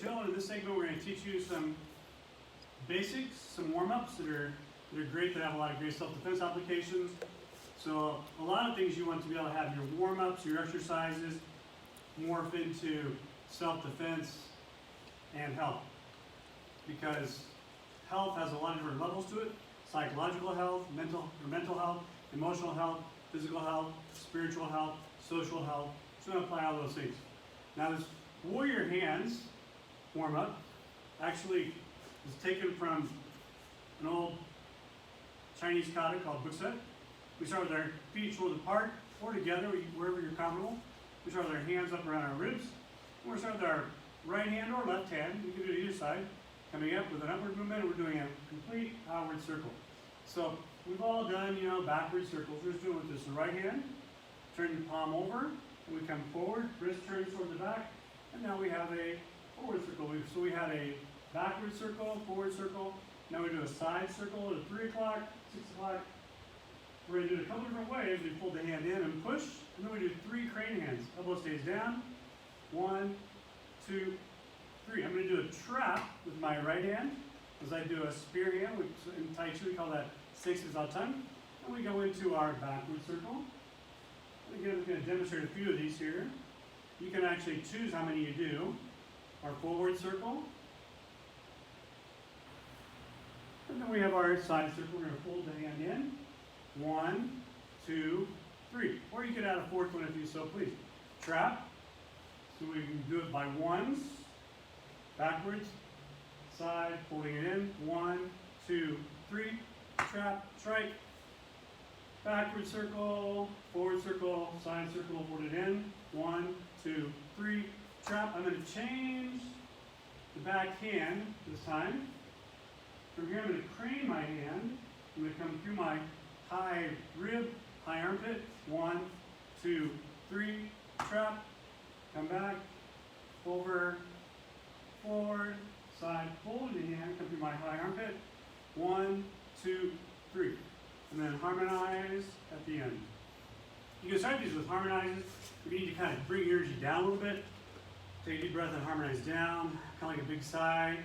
Hill, and in this segment we're going to teach you some basics, some warm-ups that are great, that have a lot of great self-defense applications. So a lot of things you want to be able to have your warm-ups, your exercises, morph into self-defense and health. Because health has a lot of different levels to it: psychological health, mental health, emotional health, physical health, spiritual health, social health. So I'm going to apply all those things. Now this warrior hands warm-up actually is taken from an old Chinese kata called basci. We start with our feet shoulder apart or together, wherever you're comfortable. We start with our hands up around our ribs. And we're starting with our right hand or left hand, you can do it either side, coming up with an upward movement, and we're doing a complete outward circle. So we've all done, backward circles. We're just doing it with this right hand, turn the palm over, and we come forward, wrist turns toward the back, and now we have a forward circle. So we had a backward circle, forward circle. Now we do a side circle at 3 o'clock, 6 o'clock. We're going to do it a couple different ways. We fold the hand in and push, and then we do 3 crane hands. Elbow stays down. 1, 2, 3. I'm going to do a trap with my right hand as I do a spear hand. In Tai Chi we call that 6 au ton. And we go into our backward circle. And again, I'm going to demonstrate a few of these here. You can actually choose how many you do. Our forward circle. And then we have our side circle. We're going to fold the hand in. 1, 2, 3. Or you could add a 4th one if you so please. Trap. So we can do it by ones. Backwards. Side. Folding it in. 1, 2, 3. Trap. Strike. Backward circle. Forward circle. Side circle. Fold it in. 1, 2, 3. Trap. I'm going to change the back hand this time. From here I'm going to crane my hand. I'm going to come through my high rib, high armpit. 1, 2, 3. Trap. Come back. Over. Forward. Side. Fold the hand. Come through my high armpit. 1, 2, 3. And then harmonize at the end. You can start these with harmonizes. If you need to kind of bring your energy down a little bit, take a deep breath and harmonize down, kind of like a big sigh.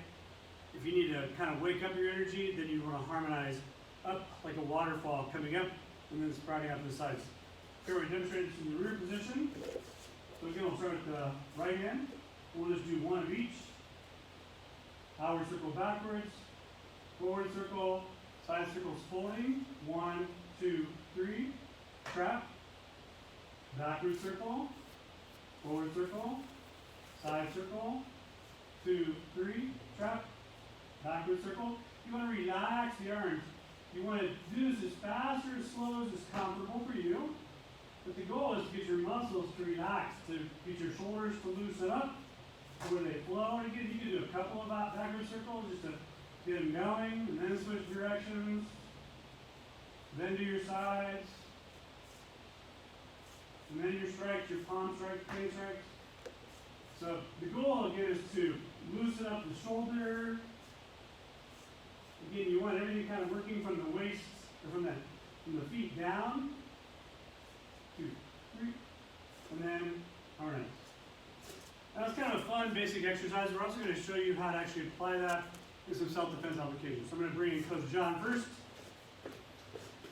If you need to kind of wake up your energy, then you want to harmonize up like a waterfall coming up and then sprouting out to the sides. Here we demonstrate this in the rear position. So again, we'll start with the right hand. We'll just do one of each. Outward circle backwards, forward circle, side circles folding. 1, 2, 3. Trap. Backward circle, forward circle, side circle. 2, 3. Trap. Backward circle. You want to relax the arms. You want to do this as fast or as slow as is comfortable for you. But the goal is to get your muscles to relax, to get your shoulders to loosen up, where they flow. And again, you can do a couple of backward circles just to get them going, and then switch directions. Then do your sides. And then your strikes, your palm strikes, crane strikes. So the goal again is to loosen up the shoulder. Again, you want everything kind of working from the waist, or from the feet down. 2, 3, and then harmonize. Now it's kind of a fun basic exercise. We're also going to show you how to actually apply that in some self-defense applications. So I'm going to bring in Coach John first.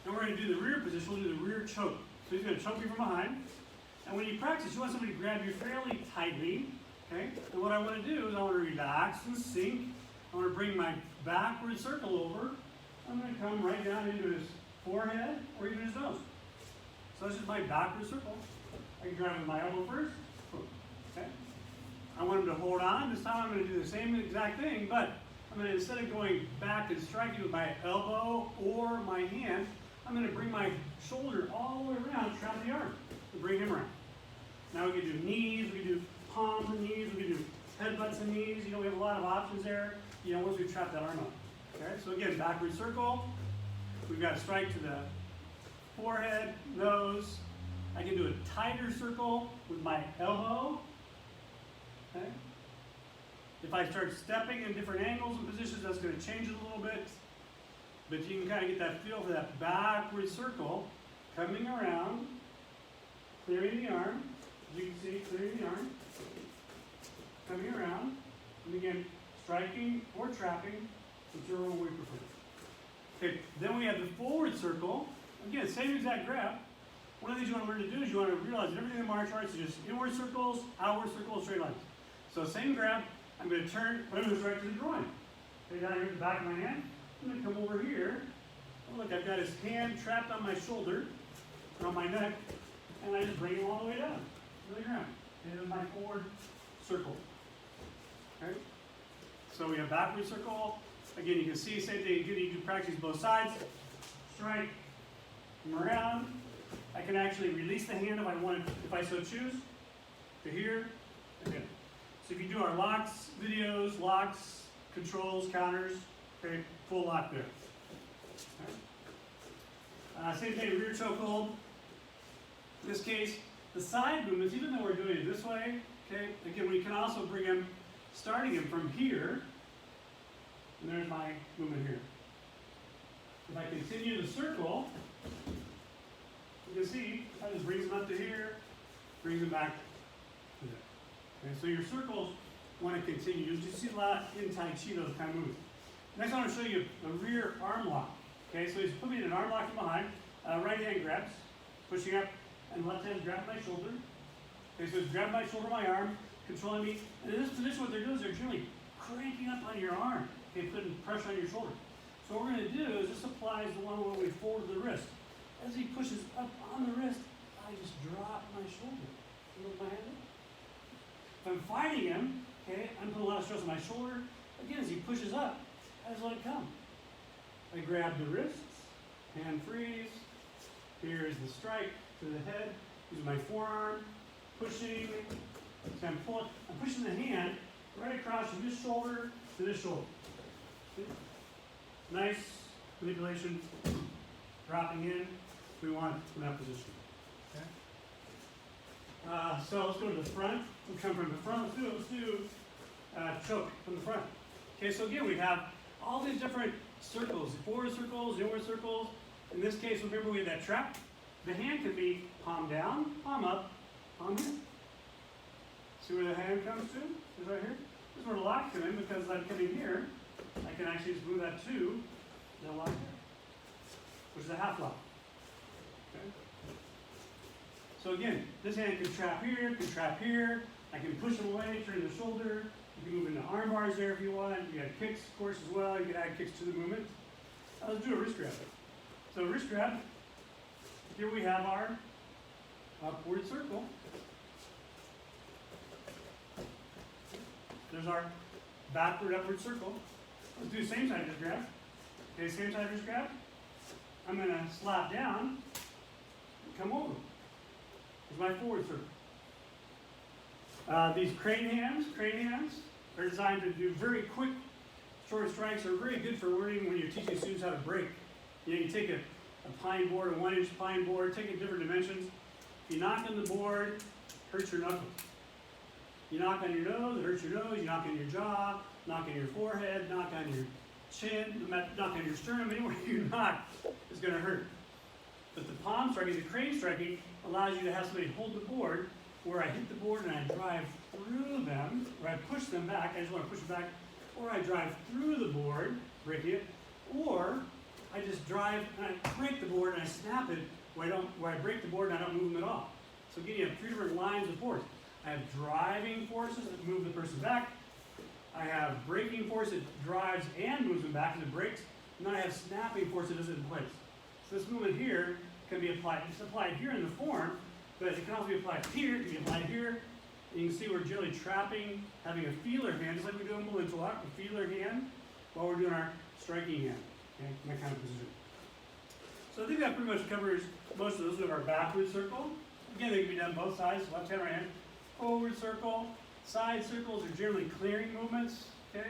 And we're going to do the rear position. We'll do the rear choke. So he's going to choke you from behind. And when you practice, you want somebody to grab you fairly tightly. Okay? And what I want to do is I want to relax and sink. I want to bring my backward circle over. I'm going to come right down into his forehead or even his nose. So this is my backward circle. I can grab with my elbow first. Okay? I want him to hold on. This time I'm going to do the same exact thing, but I'm going to, instead of going back and striking with my elbow or my hand, I'm going to bring my shoulder all the way around, trap the arm, and bring him around. Now we can do knees, we can do palms and knees, we can do headbutts and knees. We have a lot of options there, once we've trapped that arm up. Okay, so again, backward circle. We've got a strike to the forehead, nose. I can do a tighter circle with my elbow. Okay. If I start stepping in different angles and positions, that's going to change it a little bit. But you can kind of get that feel for that backward circle coming around, clearing the arm. As you can see, clearing the arm, coming around, And again, striking or trapping, whichever one we prefer. Okay, then we have the forward circle. Again, same exact grab. One of the things you want to learn to do is you want to realize that everything in martial arts is just inward circles, outward circles, straight lines. So same grab, I'm going to turn, but I'm going to go right to the groin. Okay, down here at the back of my hand. I'm going to come over here. Oh, look, I've got his hand trapped on my shoulder, or on my neck, and I just bring him all the way down to the ground. And my forward circle. Okay? So we have backward circle. Again, you can see, same thing, you do practice both sides. Strike, come around. I can actually release the hand if I want, if I so choose, to here, again. So if you do our locks videos, locks, controls, counters, okay, full lock there. Okay. Same thing, rear chokehold. In this case, the side movements, even though we're doing it this way, okay, again, we can also bring him, starting him from here, and there's my movement here. If I continue the circle, you can see, I just brings him up to here, brings him back to there. Okay, so your circles want to continue. You see a lot in Tai Chi, those kind of moves. Next, I want to show you a rear arm lock. Okay, so he's putting me in an arm lock from behind. Right hand grabs, pushing up, and left hand grabs my shoulder. Okay, so he's grabbing my shoulder, my arm, controlling me. And in this position, what they're doing is they're generally cranking up on your arm, okay, putting pressure on your shoulder. So what we're going to do is this applies the one where we forward the wrist. As he pushes up on the wrist, I just drop my shoulder. Move my hand up. If I'm fighting him, okay, I'm putting a lot of stress on my shoulder. Again, as he pushes up, I just let it come. I grab the wrists, hand freeze. Here is the strike to the head. Use my forearm, pushing. So I'm pushing the hand right across from this shoulder to this shoulder. See? Nice manipulation. Dropping in. We want from that position. Okay. So let's go to the front. We'll come from the front. Let's do choke from the front. Okay, so again, we have all these different circles, forward circles, inward circles. In this case, remember we have that trap. The hand can be palm down, palm up, palm here. See where the hand comes to? Is right here. This is where the lock comes in because I'm coming here. I can actually just move that to the lock there, which is a half lock. Okay. So again, this hand can trap here. I can push him away, turn the shoulder. You can move into arm bars there if you want. You got kicks, of course, as well. You can add kicks to the movement. Let's do a wrist grab. So wrist grab. Here we have our upward circle. There's our backward upward circle. Let's do the same side wrist grab. Okay, same side wrist grab. I'm going to slap down and come over. There's my forward circle. These crane hands are designed to do very quick short strikes. Are very good for learning when you're teaching students how to break. You know, you take a pine board, a 1-inch pine board, take it in different dimensions. If you knock on the board, hurts your knuckles. You knock on your nose, it hurts your nose. You knock on your jaw, knock on your forehead, knock on your chin, knock on your sternum. Anywhere you knock is going to hurt. But the palm striking, the crane striking, allows you to have somebody hold the board where I hit the board and I drive through them, or I push them back. I just want to push it back. Or I drive through the board, breaking it. Or I just drive and I break the board and I snap it where I break the board and I don't move them at all. So again, you have three different lines of force. I have driving forces that move the person back. I have braking force that drives and moves them back and it breaks. And then I have snapping force that is in place. So this movement here can be applied. It's applied here in the form, but it can also be applied here, it can be applied here. And you can see we're generally trapping, having a feeler hand, just like we do in Malinta lock, a feeler hand, while we're doing our striking hand, okay, in that kind of position. So I think that pretty much covers most of those. We have our backward circle. Again, they can be done both sides, left hand, right hand. Forward circle. Side circles are generally clearing movements, okay?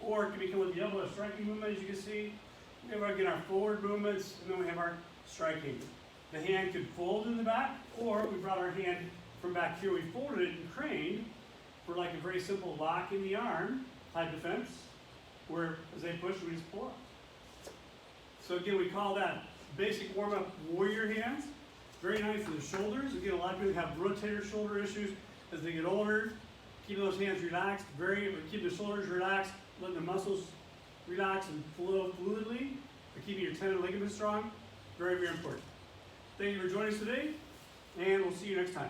Or it can become with the elbow a striking movement, as you can see. We have again our forward movements, and then we have our striking. The hand could fold in the back, or we brought our hand from back here, we folded it and craned for like a very simple lock in the arm type defense, where as they push, we just pull up. So again, we call that basic warm-up warrior hands. Very nice for the shoulders. Again, a lot of people have rotator shoulder issues as they get older. keeping those hands relaxed, keeping the shoulders relaxed, letting the muscles relax and flow fluidly, but keeping your tendon ligaments strong. Very, very important. Thank you for joining us today, and we'll see you next time.